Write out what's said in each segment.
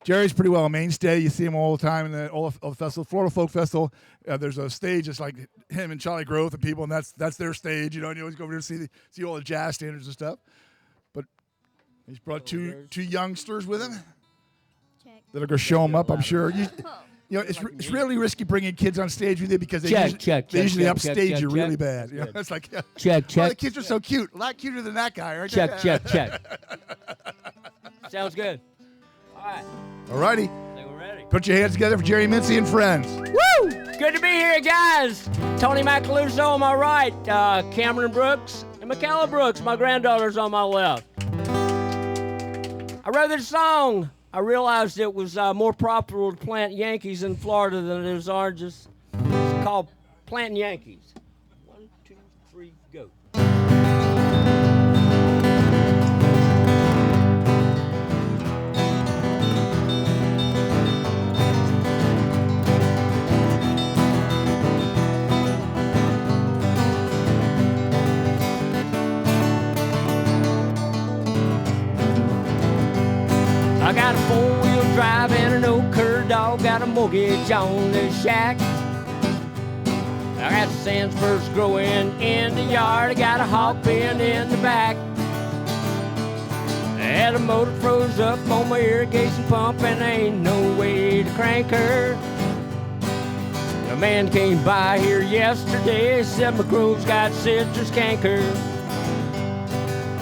Jerry's pretty well a mainstay. You see him all the time in all the festival, Florida Folk Festival. There's a stage that's like him and Charlie Growth and people, and that's their stage. You know, and you always go over there to see all the jazz standards and stuff. But he's brought two youngsters with him. Check. That'll go show him up. I'm sure. You know, it's really risky bringing kids on stage with you because they usually upstage you really bad. You know, it's like check. Oh, the kids are so cute, a lot cuter than that guy, right? Check. Sounds good. All right. Alrighty. I think we're ready. Put your hands together for Jerry Mincey and friends. Woo! Good to be here, guys. Tony Macaluso on my right, Cameron Brooks, and Michaela Brooks, my granddaughter's on my left. I wrote this song. I realized it was more profitable to plant Yankees in Florida than it is oranges. It's called Planting Yankees. 1, 2, 3, go. I got a four-wheel drive and an old cur dog, got a mortgage on the shack. I got Sandsburgs growing in the yard, I got a hog pen in the back. I had a motor froze up on my irrigation pump and there ain't no way to crank her. A man came by here yesterday, said my grove's got citrus canker.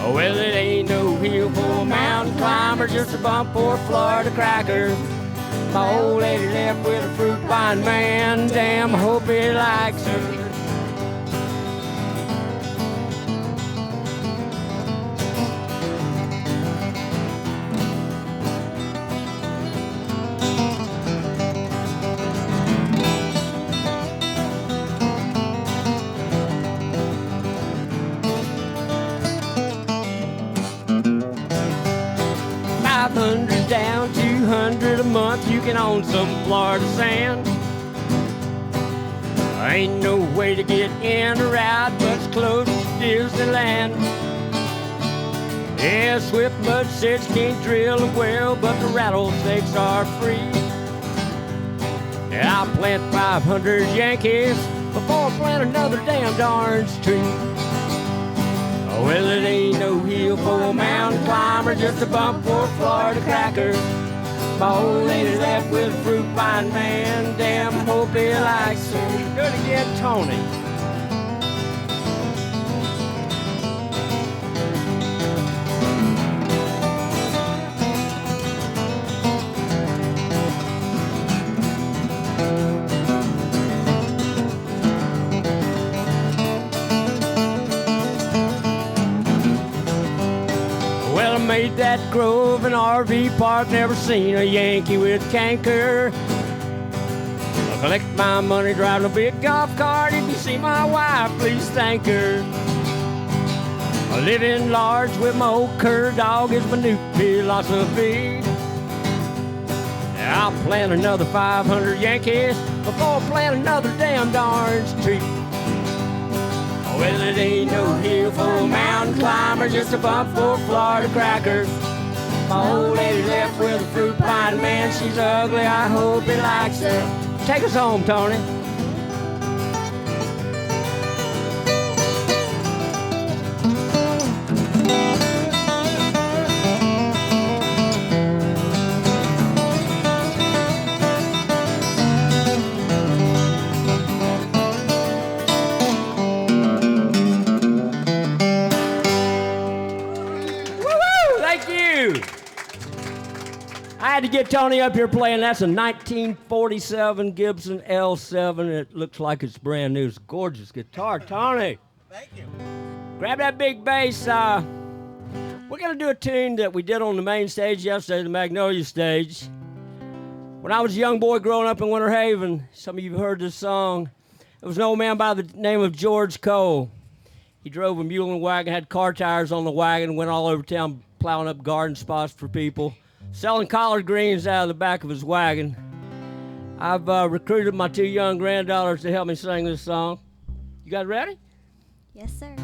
Oh, well, it ain't no hill for a mountain climber, just a bump for a Florida cracker. My old lady left with a fruit vine man, damn, I hope he likes her. 500 down, 200 a month, you can own some Florida sand. Ain't no way to get in or out, but it's close to Disneyland. Yeah, swift mud sits can't drill a well, but the rattlesnakes are free. Yeah, I'll plant 500 Yankees before I plant another damn orange tree. Oh, well, it ain't no hill for a mountain climber, just a bump for a Florida cracker. My old lady left with a fruit vine man, damn, hope he likes her. Do it again, Tony. Well, I made that grove an RV park, never seen a Yankee with canker. I collect my money, drive a big golf cart. If you see my wife, please thank her. I live in large with my old cur dog is my new philosophy. I'll plant another 500 Yankees before I plant another damn orange tree. Well, it ain't no hill for a mountain climber, just a bump for a Florida cracker. My old lady left with a fruit pine man, she's ugly, I hope he likes her. Take us home, Tony. I had to get Tony up here playing. That's a 1947 Gibson L7. It looks like it's brand new. It's a gorgeous guitar. Tony. Thank you. Grab that big bass. We're going to do a tune that we did on the main stage yesterday, the Magnolia stage. When I was a young boy growing up in Winter Haven, some of you have heard this song. There was an old man by the name of George Cole. He drove a mule and wagon, had car tires on the wagon, went all over town plowing up garden spots for people, selling collard greens out of the back of his wagon. I've recruited my two young granddaughters to help me sing this song. You guys ready? Yes, sir.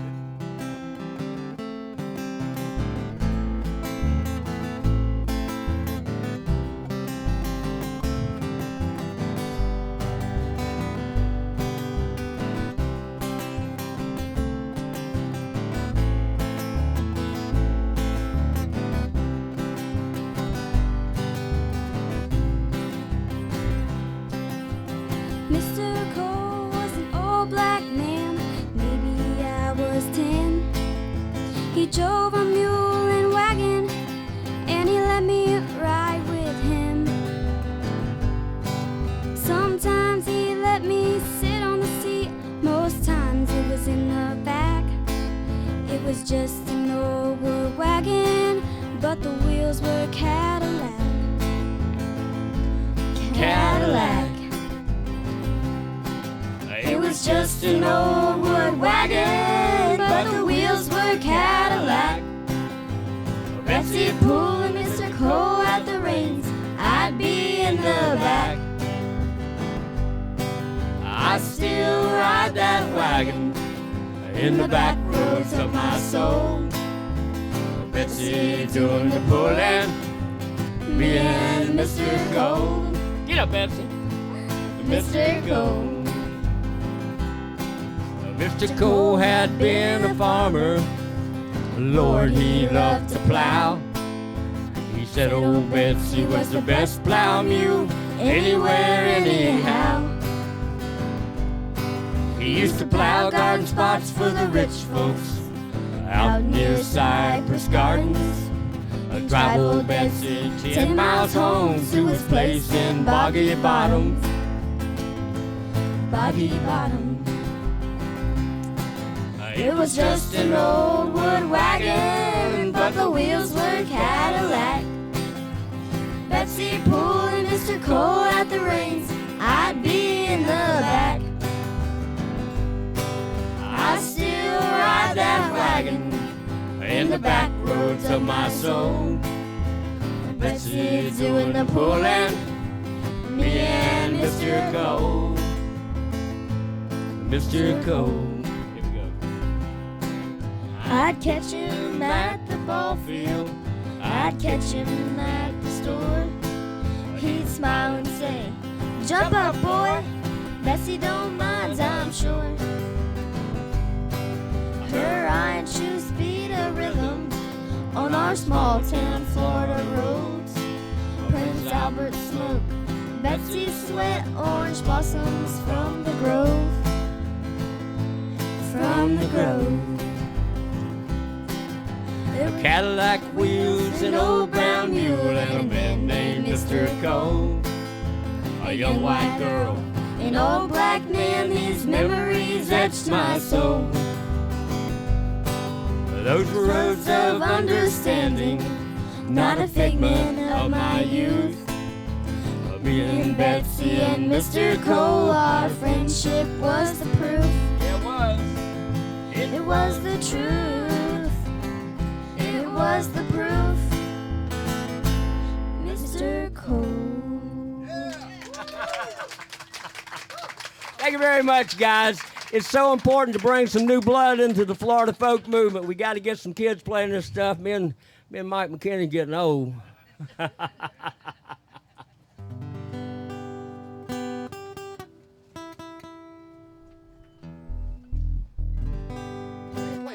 wheels were Cadillac. Cadillac. It was just an old wood wagon, but the wheels were Cadillac. Betsy pulling Mr. Cole at the reins, I'd be in the back. I still ride that wagon in the back roads of my soul. Betsy doing the pulling, me and Mr. Cole. Get up, Betsy. Mr. Cole. Mr. Cole had been a farmer. Lord, he loved to plow. He said old Betsy was the best plow mule anywhere, anyhow. He used to plow garden spots for the rich folks out near Cypress Gardens. Drive old Betsy 10 miles home to his place in Boggy Bottom. Boggy Bottom. It was just an old wood wagon, but the wheels were Cadillac. Betsy pulling Mr. Cole at the reins, I'd be in the back. I still ride that wagon in the back roads of my soul. Betsy doing the pulling, me and Mr. Cole. Mr. Cole. I'd catch him at the ball field, I'd catch him at the store. He'd smile and say, jump up, boy, Bessie don't mind, I'm sure. Her iron shoes beat a rhythm on our small town Florida roads. Prince Albert smoke, Betsy sweat, orange blossoms from the grove. From the grove. Cadillac wheels, an old brown mule, and a man named Mr. Cole. A young white girl, an old black man, these memories etched my soul. Those were roads of Understanding, not a figment of my youth. me And Betsy and Mr. Cole, our friendship was the proof. It was. It was the truth. It was the proof. Mr. Cole. Thank you very much, guys. It's so important to bring some new blood into the Florida folk movement. We got to get some kids playing this stuff. Me and Mike McKinney getting old. Wait,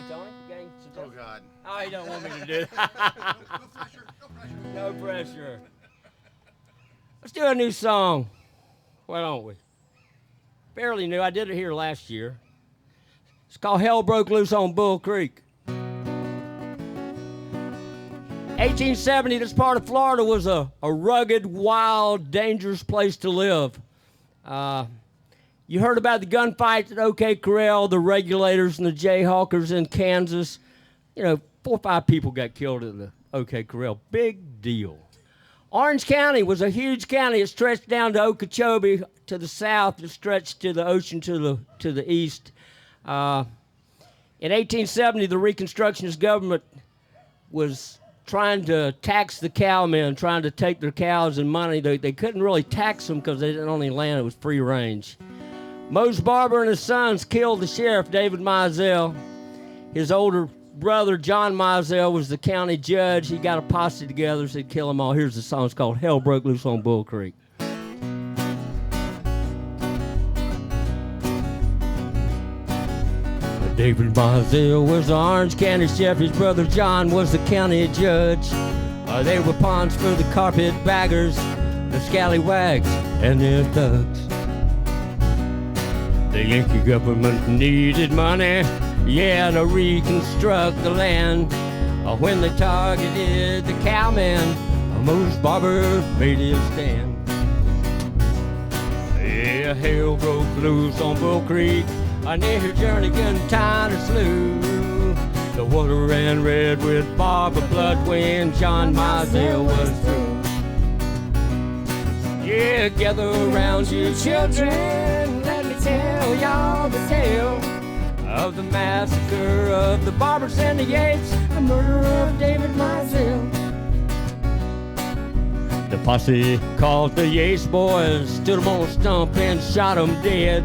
Tony. Oh, God. Oh, he don't want me to do that. No pressure. Let's do a new song. Why don't we? Fairly new. I did it here last year. It's called Hell Broke Loose on Bull Creek. 1870, this part of Florida was a rugged, wild, dangerous place to live. You heard about the gunfights at OK Corral, the regulators and the Jayhawkers in Kansas. You know, 4 or 5 people got killed at the OK Corral. Big deal. Orange County was a huge county. It stretched down to Okeechobee to the south. It stretched to the ocean to the east. In 1870, the Reconstructionist government was trying to tax the cowmen, trying to take their cows and money. They couldn't really tax them because they didn't own any land. It was free range. Mose Barber and his sons killed the sheriff, David Mizell. His older brother, John Mizell, was the county judge. He got a posse together, so he'd kill them all. Here's the song. It's called Hell Broke Loose on Bull Creek. David Mizell was the Orange County sheriff. His brother John was the county judge. They were pawns for the carpetbaggers, the scallywags, and their thugs. The Yankee government needed money, yeah, to reconstruct the land. When they targeted the cowmen, Mose Barber made his stand. Yeah, hell broke loose on Bull Creek, near Jernigan town or slew. The water ran red with Barbara blood when John Mizell was through. Yeah, gather around you children, let me tell y'all the tale of the massacre of the Barbers and the Yates, the murder of David Mizell. The posse called the Yates boys, stood them on a stump and shot them dead.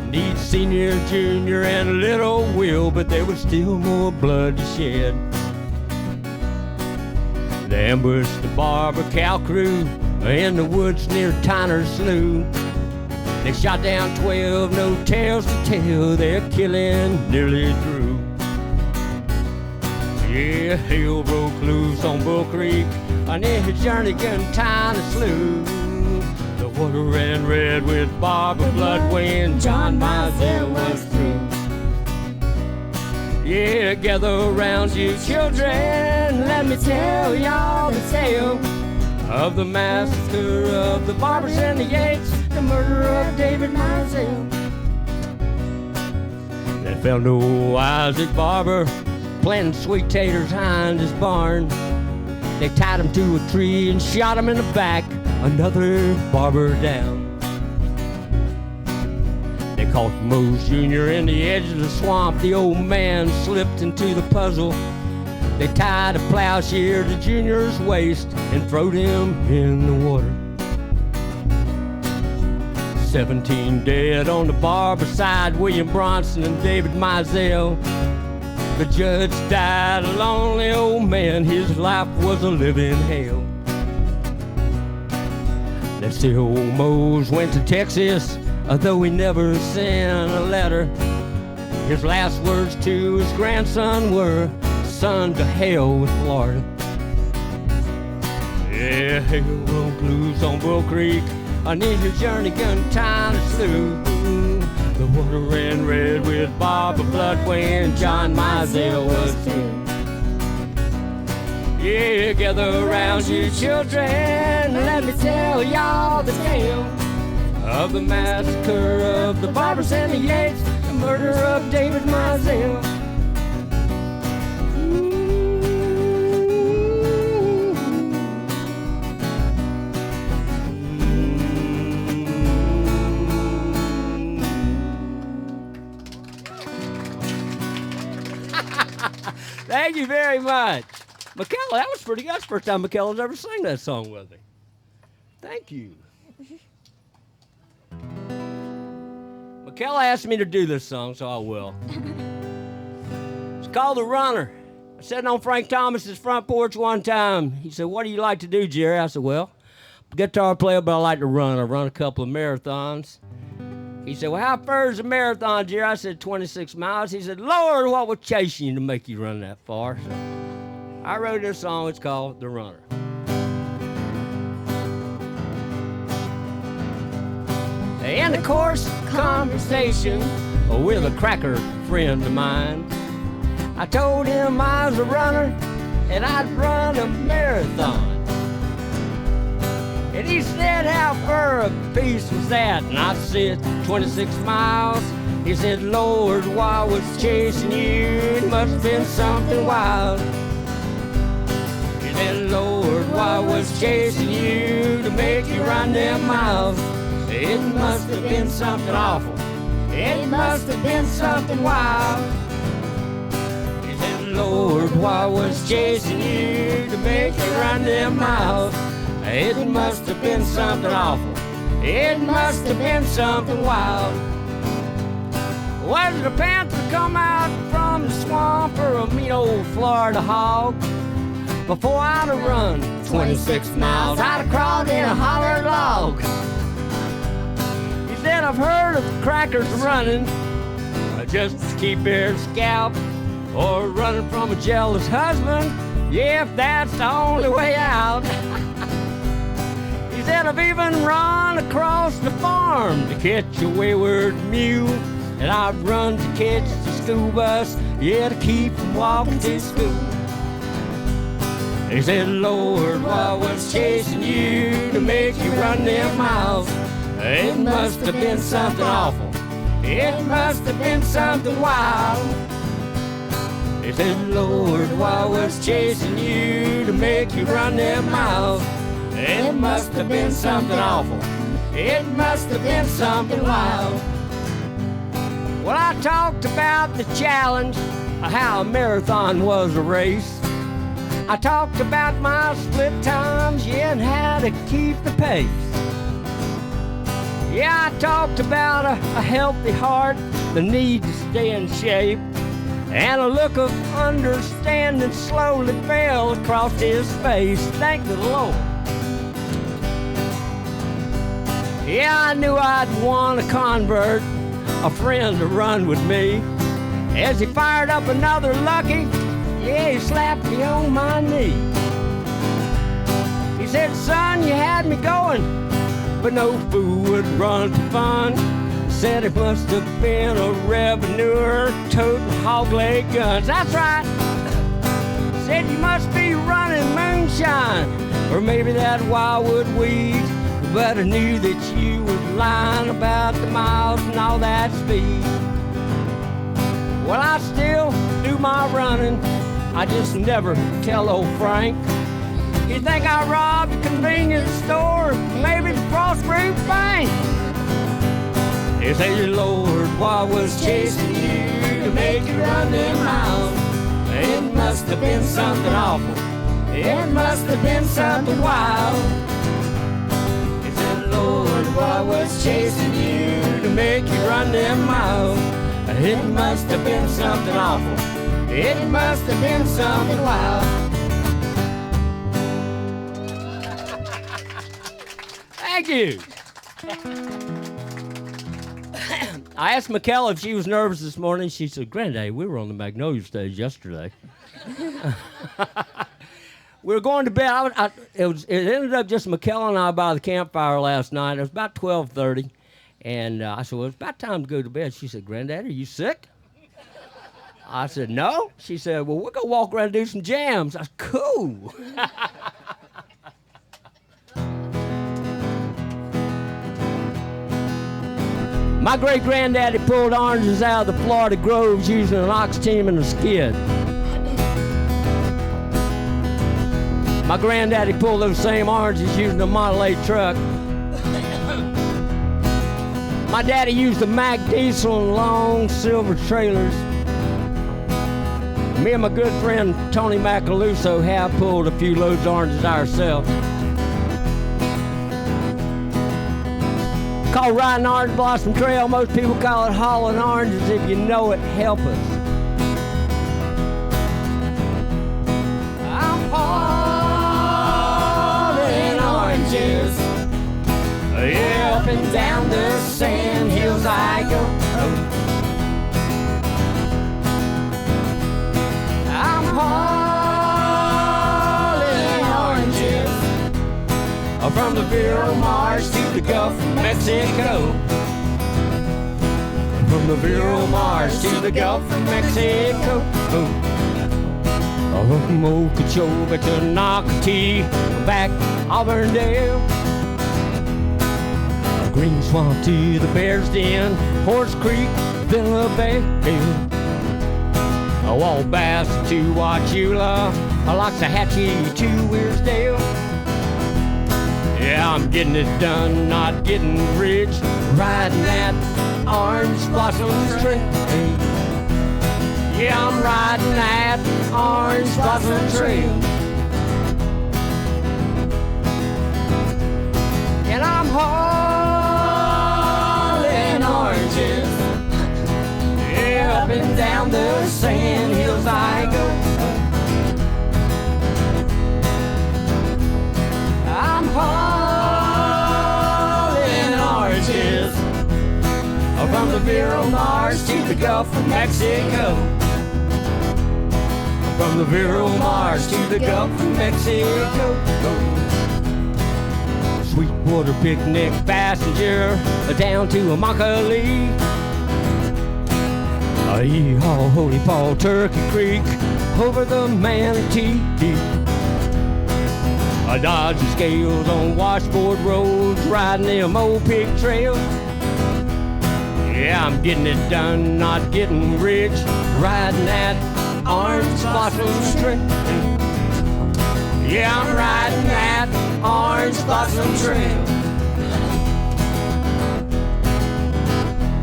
Need senior, junior, and little Will, but there was still more blood to shed. They ambushed the Barber cow crew in the woods near Tyner's Slough. They shot down 12, no tales to tell, their killing nearly through. Yeah, hell broke loose on Bull Creek, on his journey gun Tyner's Slough. The water ran red with Barbara blood when John Mizell was through. Yeah, gather around you children, let me tell y'all the tale of the massacre of the Barbers and the Yates, the murder of David Mizell. They found old Isaac Barber planting sweet taters behind his barn. They tied him to a tree and shot him in the back, another Barber down. They caught Mose Jr. in the edge of the swamp. The old man slipped into the puzzle. They tied a plowshare to Junior's waist and throwed him in the water. 17 dead on the Barber side, William Bronson and David Mizell. The judge died a lonely old man, his life was a living hell. That still old Mose went to Texas, though he never sent a letter. His last words to his grandson were, "Son, to hell with Florida." Yeah, hell broke loose on Bull Creek, I need your journey gun Tyner's Slough. The water ran red with Barbara blood when John Mizell was through. Yeah, gather around you children, let me tell y'all the tale of the massacre of the Barbers and the Yates, the murder of David Mizell. Thank you very much. Macalla, that was pretty good. That's the first time Macalla's ever sang that song with me. Thank you. Macalla asked me to do this song, so I will. It's called The Runner. I sat on Frank Thomas's front porch one time. He said, "What do you like to do, Jerry?" I said, "Well, I'm a guitar player, but I like to run. I run a couple of marathons." He said, "Well, how far is a marathon, Jerry?" I said, 26 miles. He said, "Lord, what was chasing you to make you run that far?" So I wrote this song. It's called The Runner. In the course of conversation with a cracker friend of mine, I told him I was a runner and I'd run a marathon. And he said, "How far a piece was that?" And I said, 26 miles. He said, "Lord, why was chasing you? It must have been something wild." He said, "Lord, why was chasing you to make you run them miles? It must have been something awful. It must have been something wild." He said, "Lord, why was chasing you to make you run them miles? It must have been something awful. It must have been something wild. Was it a panther come out from the swamp or a mean old Florida hog? Before I'd have run 26 miles, I'd have crawled in a hollered log." He said, "I've heard of crackers running just to keep their scalp, or running from a jealous husband, yeah, if that's the only way out." He said, "I've even run across the farm to catch a wayward mule, and I've run to catch the school bus, yeah, to keep from walking to school." He said, "Lord, why was chasing you to make you run them miles? It must have been something awful. It must have been something wild." He said, Lord, why was chasing you to make you run them miles? It must have been something awful. It must have been something wild. Well, I talked about the challenge, how a marathon was a race. I talked about my split times, yeah, and how to keep the pace. Yeah, I talked about a healthy heart, the need to stay in shape, and a look of understanding slowly fell across his face. Thank the Lord. Yeah, I knew I'd want a convert, a friend to run with me. As he fired up another lucky, yeah, he slapped me on my knee. He said, son, you had me going, but no fool would run for fun. Said it must have been a revenuer toting hog-leg guns. That's right. Said you must be running moonshine, or maybe that wildwood weed. But I knew that you were lying about the miles and all that speed. Well, I still do my running, I just never tell old Frank. You think I robbed a convenience store, maybe the Crossroads Bank? He said, Lord, why was chasing you to make you run them miles? It must have been something awful. It must have been something wild. Lord, why was chasing you to make you run them miles? It must have been something awful. It must have been something wild. Thank you. I asked Michaela if she was nervous this morning. She said, Granddaddy, we were on the Magnolia stage yesterday. We were going to bed. It ended up just Michaela and I by the campfire last night. It was about 12:30. And I said, well, it's about time to go to bed. She said, Granddad, are you sick? I said, no. She said, well, we'll go walk around and do some jams. I said, cool. My great-granddaddy pulled oranges out of the Florida groves using an ox team and a skid. My granddaddy pulled those same oranges using a Model A truck. My daddy used a Mack diesel and long silver trailers. Me and my good friend Tony Macaluso have pulled a few loads of oranges ourselves. Called riding Orange Blossom Trail. Most people call it hauling oranges. If you know it, help us. I'm hauling oranges, yeah, up and down the sand hills I go. I'm hauling oranges from the Vero Marsh to the Gulf of Mexico. From the Vero Marsh to the Gulf of Mexico. From Okeechobee to Nocatee, back Auburndale. Green Swamp to the Bear's Den, Horse Creek, Villa Bay. Wabash to Wauchula, Loxahatchee to Weirsdale. Yeah, I'm getting it done, not getting rich, riding that Orange Blossom Trail. Yeah, I'm riding that Orange Blossom Trail. And I'm hauling oranges, yeah, up and down the sand hills I go. I'm hauling oranges from the Vero Marsh to the Gulf of Mexico. From the Vero Marsh to the Gulf of Mexico. Sweetwater picnic passenger down to Immokalee. Yeehaw, Holy Paul, Turkey Creek, over the Manatee. Dodging scales on washboard roads, riding them old pig trails. Yeah, I'm getting it done, not getting rich, riding that orange blossom tree. Yeah, I'm riding that orange blossom trail.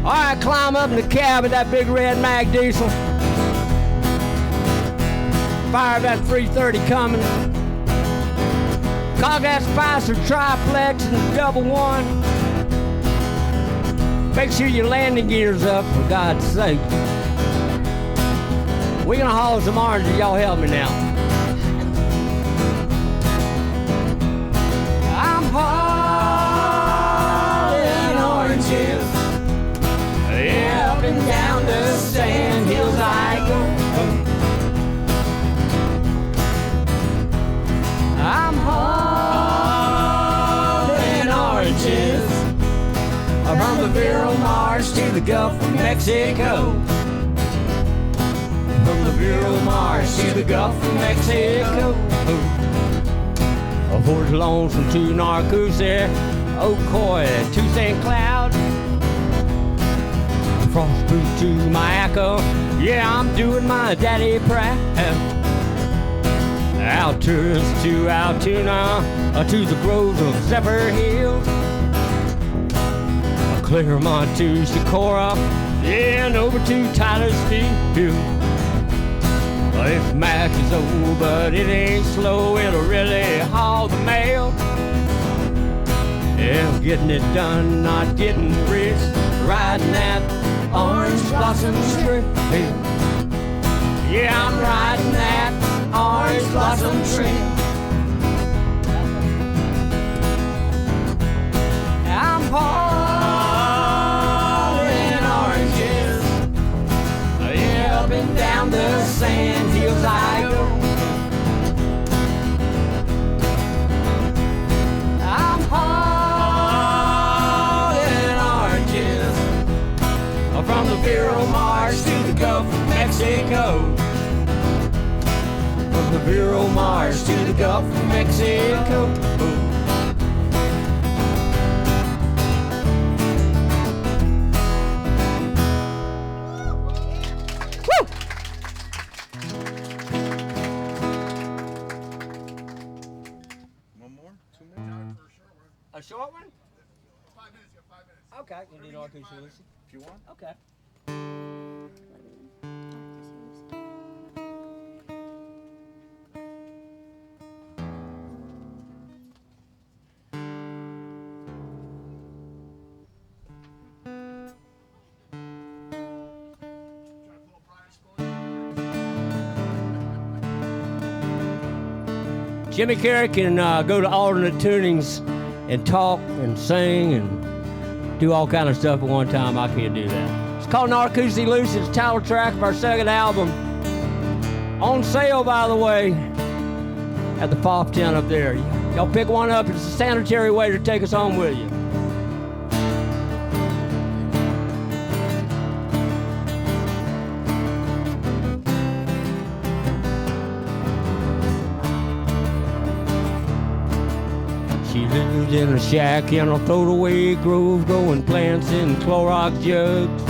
All right, climb up in the cab of that big red mag diesel. Fire that 330 coming. Cog that Spicer triplex and double one. Make sure your landing gear's up, for God's sake. We're gonna haul some oranges, y'all help me now. I'm hauling oranges, yeah, up and down the sand hills I go. I'm hauling oranges from the Viral Marsh to the Gulf of Mexico. From the Viral Marsh to the Gulf of Mexico. Fort Lonesome to Narcoossee, Ocoee to St. Cloud. Frostproof to Macaluso, yeah, I'm doing my daddy proud. Alturas to Altoona, to the groves of Zephyr Hills. Claremont to Socorro, yeah, and over to Tyler Steel. This Mac is old, but it ain't slow, it'll really haul the mail. Yeah, getting it done, not getting rich, riding that orange blossom trail. Yeah, I'm riding that orange blossom trail. I'm hauling oranges, yeah, up and down the sand hills I go. I'm hauling oranges from the Viral Marsh to the Gulf of Mexico. From the Viral Marsh to the Gulf of Mexico. A short one? 5 minutes, you got 5 minutes. Okay, you need Arcus If you want. Okay. Jimmy Carey can go to alternate tunings and talk and sing and do all kind of stuff at one time. I can't do that. It's called Kuyzey Lull. It's the title track of our second album. On sale, by the way, at the Pop Tent up there. Y'all pick one up. It's a sanitary way to take us home with you. She lived in a shack in a float-away grove, growing plants in Clorox jugs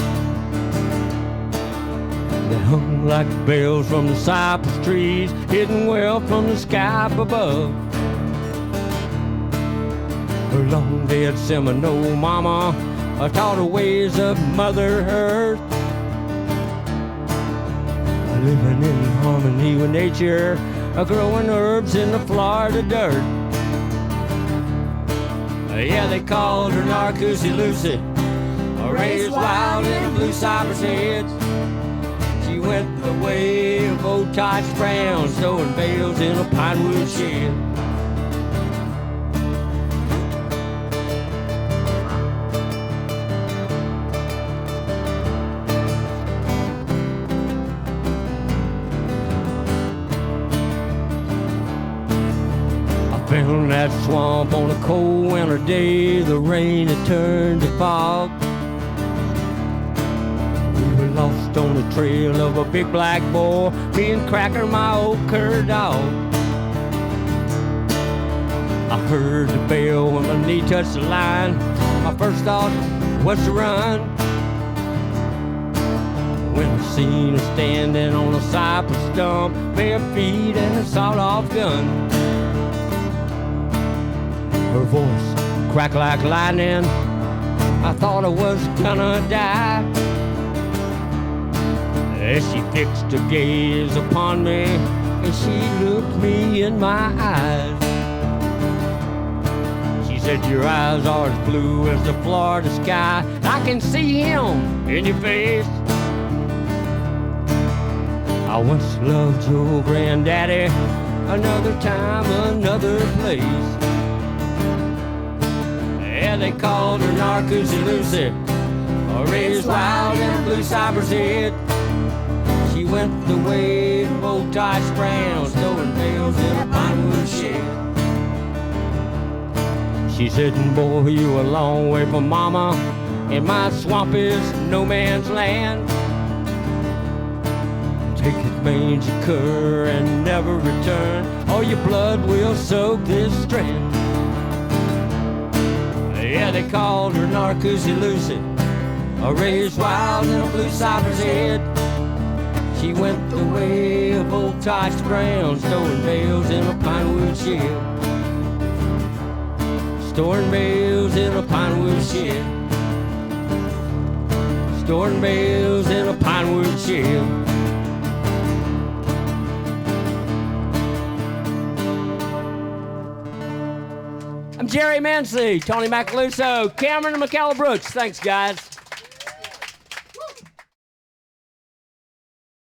that hung like bells from the cypress trees, hidden well from the sky up above. Her long-dead Seminole mama taught her ways of Mother Earth, living in harmony with nature, growing herbs in the Florida dirt. Yeah, they called her Kuyzey Lull, raised wild in blue cypress heads. She went the way of old Tots Brown, sewing bales in a pinewood shed. Found that swamp on a cold winter day. The rain had turned to fog. We were lost on the trail of a big black boy, me and Cracker, my old cur dog. I heard the bell when my knee touched the line. My first thought was to run. when I seen her standing on a cypress stump, bare feet and a sawed-off gun. Her voice cracked like lightning. I thought I was gonna die. As she fixed her gaze upon me, and she looked me in my eyes. She said, your eyes are as blue as the Florida sky. I can see him in your face. I once loved your granddaddy, another time, another place. Yeah, they called her Kuyzey Lull, raised wild in a blue cypress head. She went the way of old Tice Brown, throwing bales in a pine wood shed. She said, boy, you a long way from mama, and my swamp is no man's land. Take this mangy cur and never return, or your blood will soak this strand. Yeah, they called her Kuyzey Lull, raised wild in a blue cypress head. She went the way of old Tice Brown, storing bales in a pine wood shed. Storing bales in a pine wood shed. Storing bales in a pine wood shed. I'm Jerry Mincey, Tony Macaluso, Cameron and Michaela Brooks. Thanks, guys.